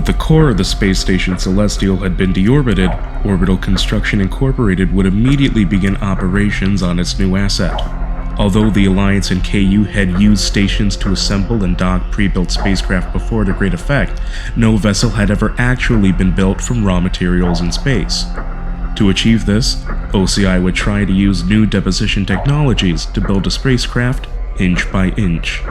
the core of the space station Celestial had been deorbited, Orbital Construction Incorporated would immediately begin operations on its new asset. Although the Alliance and KU had used stations to assemble and dock pre-built spacecraft before to great effect, no vessel had ever actually been built from raw materials in space. To achieve this, OCI would try to use new deposition technologies to build a spacecraft inch by inch.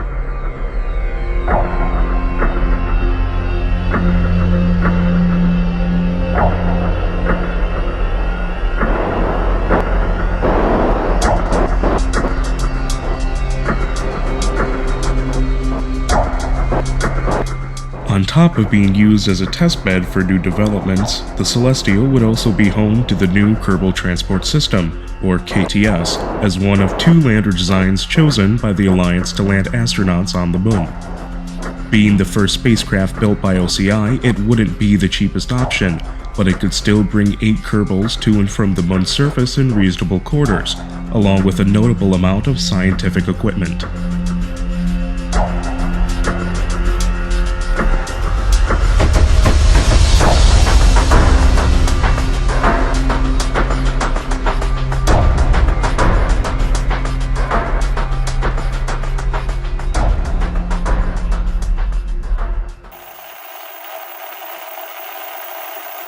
On top of being used as a testbed for new developments, the Celestial would also be home to the new Kerbal Transport System, or KTS, as one of 2 lander designs chosen by the Alliance to land astronauts on the moon. Being the first spacecraft built by OCI, it wouldn't be the cheapest option, but it could still bring 8 Kerbals to and from the moon's surface in reasonable quarters, along with a notable amount of scientific equipment.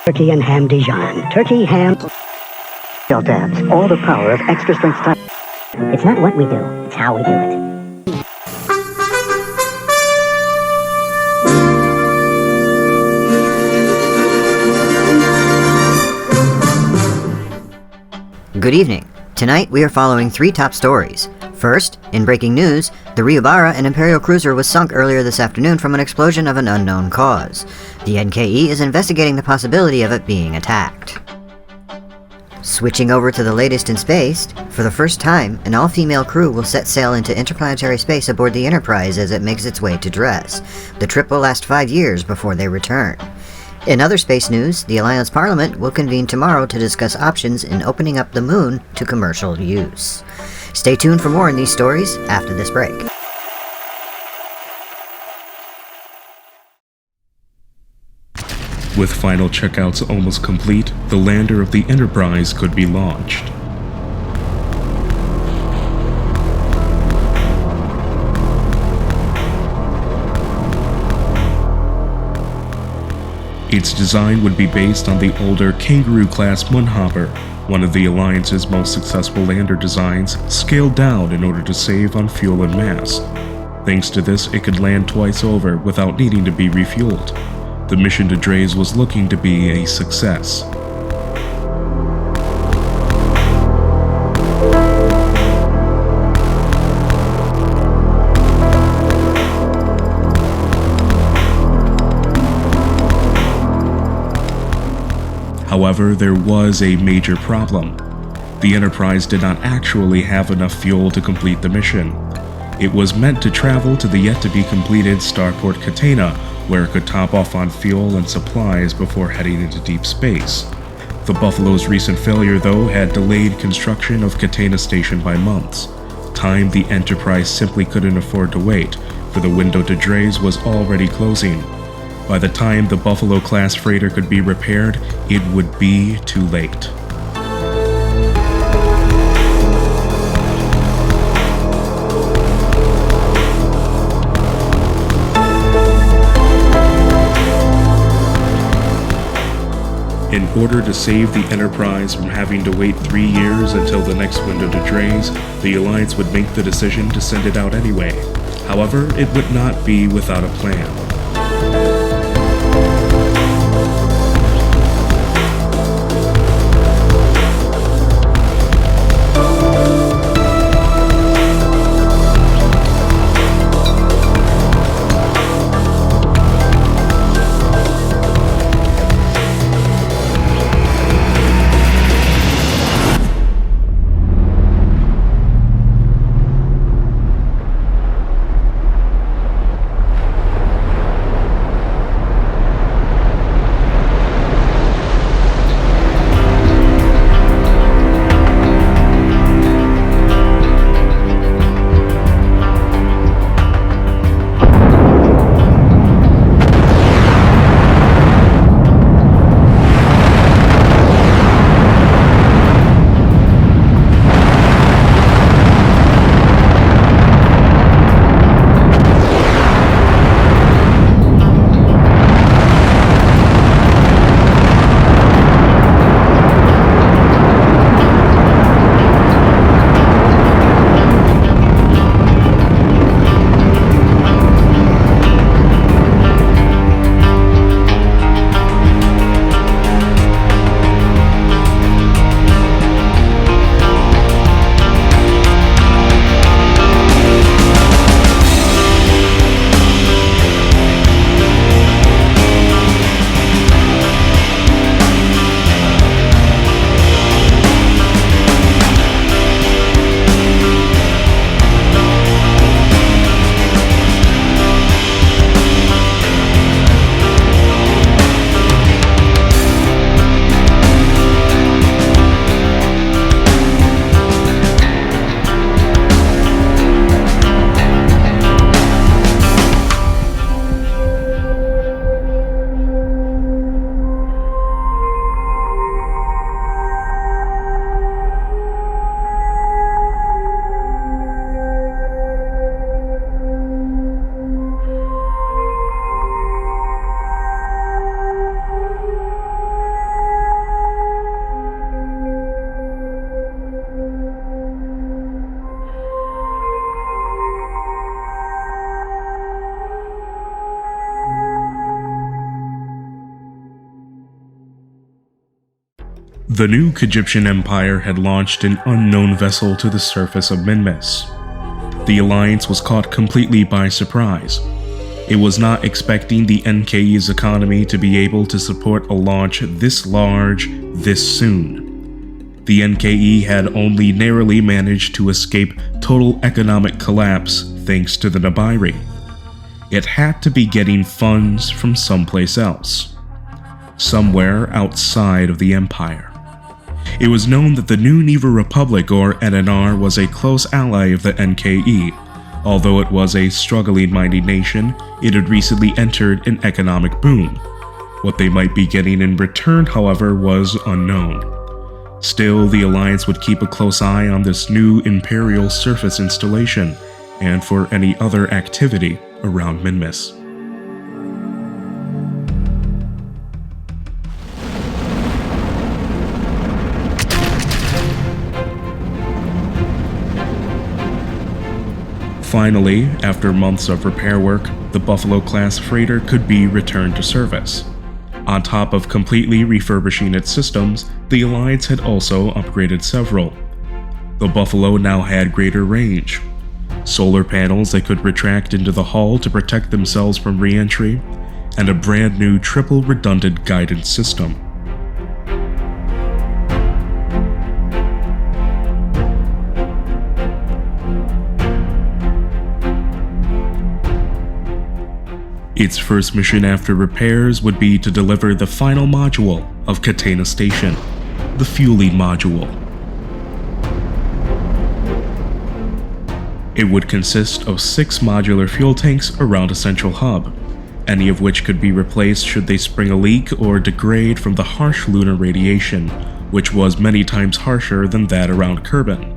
Turkey and ham Dijon. Turkey, ham, dabs. All the power of extra strength type. It's not what we do, it's how we do it. Good evening. Tonight we are following 3 top stories. First, in breaking news, the Ryobara, an Imperial cruiser, was sunk earlier this afternoon from an explosion of an unknown cause. The NKE is investigating the possibility of it being attacked. Switching over to the latest in space, for the first time, an all-female crew will set sail into interplanetary space aboard the Enterprise as it makes its way to Dress. The trip will last 5 years before they return. In other space news, the Alliance Parliament will convene tomorrow to discuss options in opening up the moon to commercial use. Stay tuned for more in these stories after this break. With final checkouts almost complete, the lander of the Enterprise could be launched. Its design would be based on the older Kangaroo-class Moonhopper, one of the Alliance's most successful lander designs, scaled down in order to save on fuel and mass. Thanks to this, it could land twice over without needing to be refueled. The mission to Drez was looking to be a success. However, there was a major problem. The Enterprise did not actually have enough fuel to complete the mission. It was meant to travel to the yet-to-be-completed starport Catena, where it could top off on fuel and supplies before heading into deep space. The Buffalo's recent failure, though, had delayed construction of Catena Station by months. Time the Enterprise simply couldn't afford to wait, for the window to Drez was already closing. By the time the Buffalo-class freighter could be repaired, it would be too late. In order to save the Enterprise from having to wait 3 years until the next window to Drez, the Alliance would make the decision to send it out anyway. However, it would not be without a plan. The new Egyptian Empire had launched an unknown vessel to the surface of Minmus. The Alliance was caught completely by surprise. It was not expecting the NKE's economy to be able to support a launch this large, this soon. The NKE had only narrowly managed to escape total economic collapse thanks to the Nibiru. It had to be getting funds from someplace else. Somewhere outside of the Empire. It was known that the new Neva Republic, or NNR, was a close ally of the NKE. Although it was a struggling mining nation, it had recently entered an economic boom. What they might be getting in return, however, was unknown. Still, the Alliance would keep a close eye on this new Imperial surface installation, and for any other activity around Minmus. Finally, after months of repair work, the Buffalo-class freighter could be returned to service. On top of completely refurbishing its systems, the Alliance had also upgraded several. The Buffalo now had greater range, solar panels that could retract into the hull to protect themselves from re-entry, and a brand new triple redundant guidance system. Its first mission after repairs would be to deliver the final module of Catena Station, the fueling module. It would consist of 6 modular fuel tanks around a central hub, any of which could be replaced should they spring a leak or degrade from the harsh lunar radiation, which was many times harsher than that around Kerbin.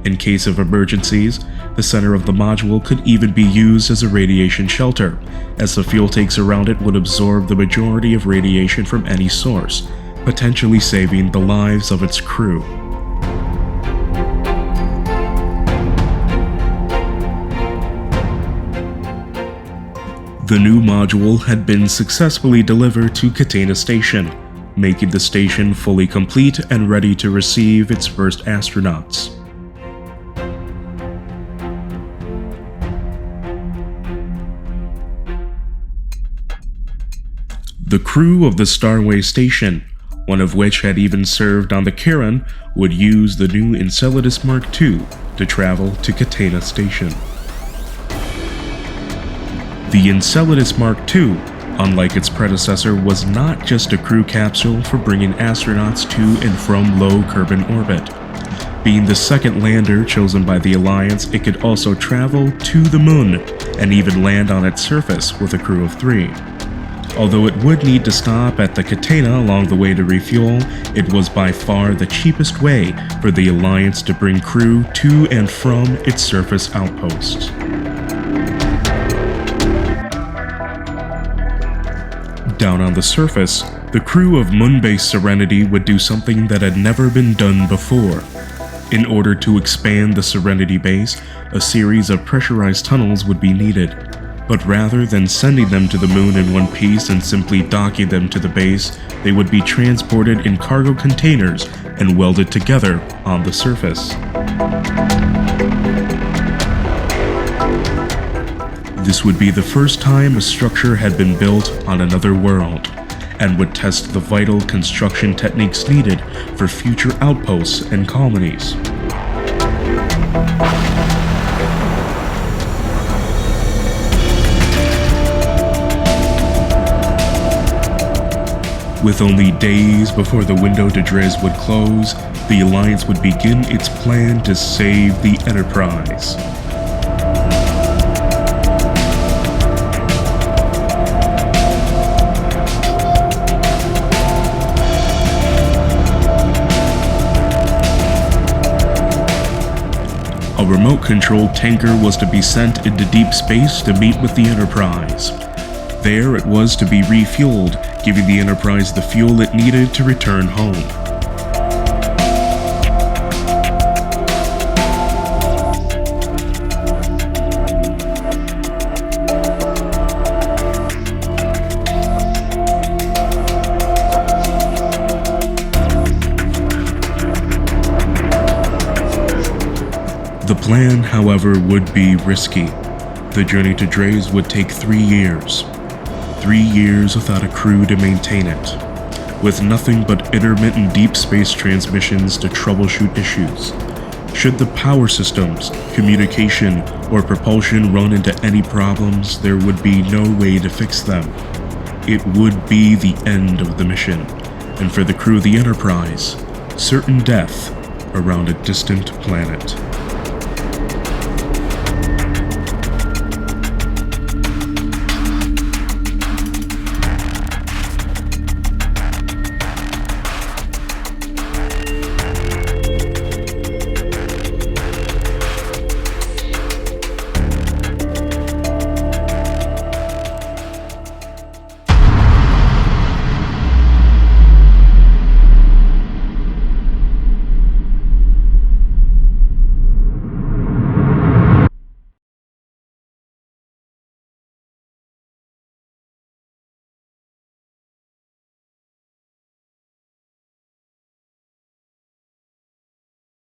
In case of emergencies, the center of the module could even be used as a radiation shelter, as the fuel tanks around it would absorb the majority of radiation from any source, potentially saving the lives of its crew. The new module had been successfully delivered to Catena Station, making the station fully complete and ready to receive its first astronauts. The crew of the Starway station, one of which had even served on the Kiran, would use the new Enceladus Mark II to travel to Catena Station. The Enceladus Mark II, unlike its predecessor, was not just a crew capsule for bringing astronauts to and from low Kerbin orbit. Being the second lander chosen by the Alliance, it could also travel to the moon and even land on its surface with a crew of 3. Although it would need to stop at the Catena along the way to refuel, it was by far the cheapest way for the Alliance to bring crew to and from its surface outposts. Down on the surface, the crew of Moonbase Serenity would do something that had never been done before. In order to expand the Serenity base, a series of pressurized tunnels would be needed. But rather than sending them to the moon in one piece and simply docking them to the base, they would be transported in cargo containers and welded together on the surface. This would be the first time a structure had been built on another world, and would test the vital construction techniques needed for future outposts and colonies. With only days before the window to Dres would close, the Alliance would begin its plan to save the Enterprise. A remote-controlled tanker was to be sent into deep space to meet with the Enterprise. There it was to be refueled, giving the Enterprise the fuel it needed to return home. plan, however, would be risky. The journey to Dre's would take 3 years. 3 years without a crew to maintain it, with nothing but intermittent deep space transmissions to troubleshoot issues. Should the power systems, communication, or propulsion run into any problems, there would be no way to fix them. It would be the end of the mission, and for the crew of the Enterprise, certain death around a distant planet.